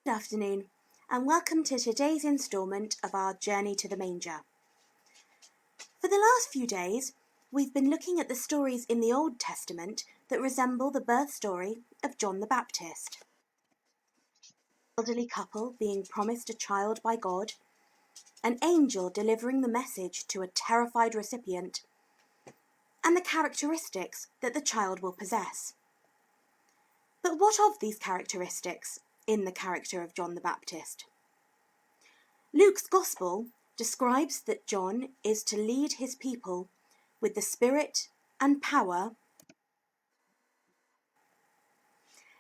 Good afternoon, and welcome to today's instalment of our Journey to the Manger. For the last few days, we've been looking at the stories in the Old Testament that resemble the birth story of John the Baptist. An elderly couple being promised a child by God, an angel delivering the message to a terrified recipient, and the characteristics that the child will possess. But what of these characteristics in the character of John the Baptist? Luke's Gospel describes that John is to lead his people with the spirit and power.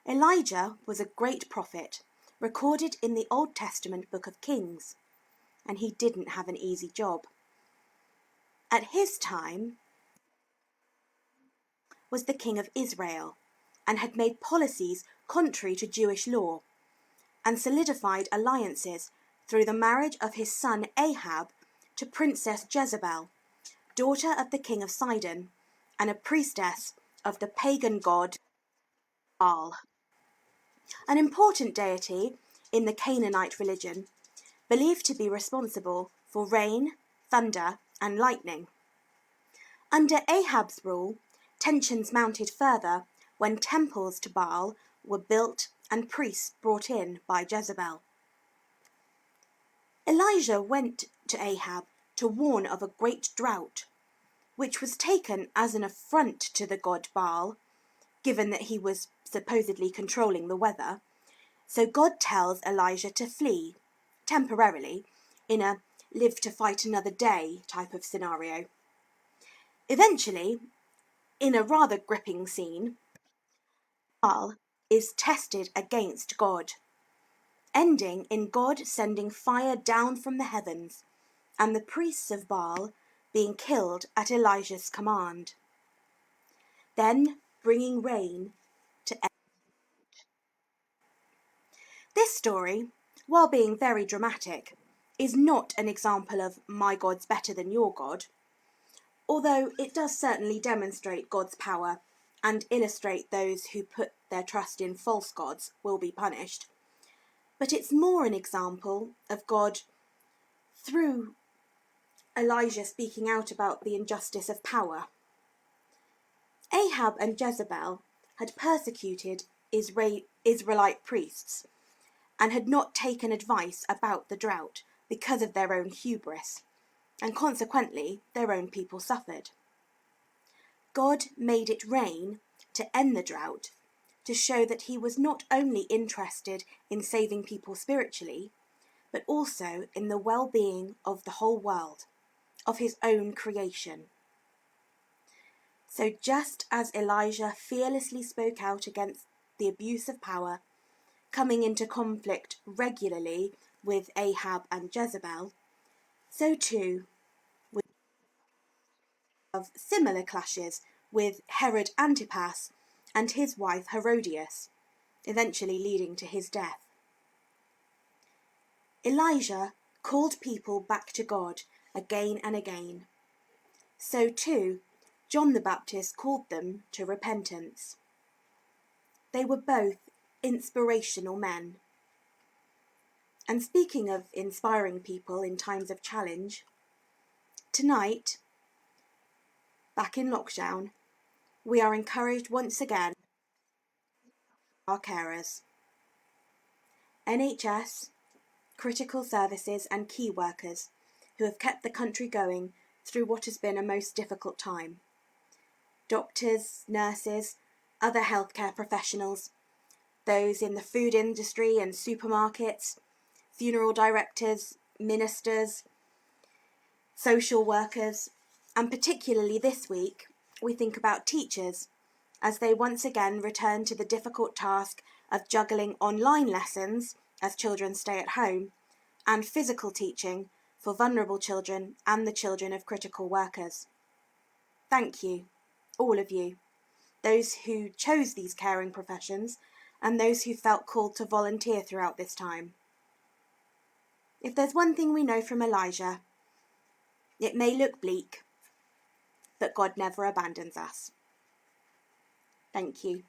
Elijah was a great prophet, recorded in the Old Testament book of Kings, and he didn't have an easy job. At his time was the king of Israel, and had made policies contrary to Jewish law, and solidified alliances through the marriage of his son Ahab to Princess Jezebel, daughter of the king of Sidon, and a priestess of the pagan god Baal, an important deity in the Canaanite religion, believed to be responsible for rain, thunder, and lightning. Under Ahab's rule, tensions mounted further when temples to Baal were built and priests brought in by Jezebel. Elijah went to Ahab to warn of a great drought, which was taken as an affront to the god Baal, given that he was supposedly controlling the weather. So God tells Elijah to flee, temporarily, in a live to fight another day type of scenario. Eventually, in a rather gripping scene, Baal is tested against God, ending in God sending fire down from the heavens, and the priests of Baal being killed at Elijah's command, then bringing rain to end. This story, while being very dramatic, is not an example of my God's better than your God, although it does certainly demonstrate God's power and illustrate those who put their trust in false gods will be punished. But it's more an example of God through Elijah speaking out about the injustice of power. Ahab and Jezebel had persecuted Israelite priests and had not taken advice about the drought because of their own hubris, and consequently their own people suffered. God made it rain to end the drought, to show that he was not only interested in saving people spiritually, but also in the well-being of the whole world, of his own creation. So just as Elijah fearlessly spoke out against the abuse of power, coming into conflict regularly with Ahab and Jezebel, so too we have similar clashes with Herod Antipas and his wife Herodias, eventually leading to his death. Elijah called people back to God again and again. So too, John the Baptist called them to repentance. They were both inspirational men. And speaking of inspiring people in times of challenge, tonight, back in lockdown, we are encouraged once again by our carers. NHS, critical services and key workers who have kept the country going through what has been a most difficult time. Doctors, nurses, other healthcare professionals, those in the food industry and supermarkets, funeral directors, ministers, social workers, and particularly this week, we think about teachers as they once again return to the difficult task of juggling online lessons as children stay at home and physical teaching for vulnerable children and the children of critical workers. Thank you, all of you, those who chose these caring professions and those who felt called to volunteer throughout this time. If there's one thing we know from Elijah, it may look bleak, but God never abandons us. Thank you.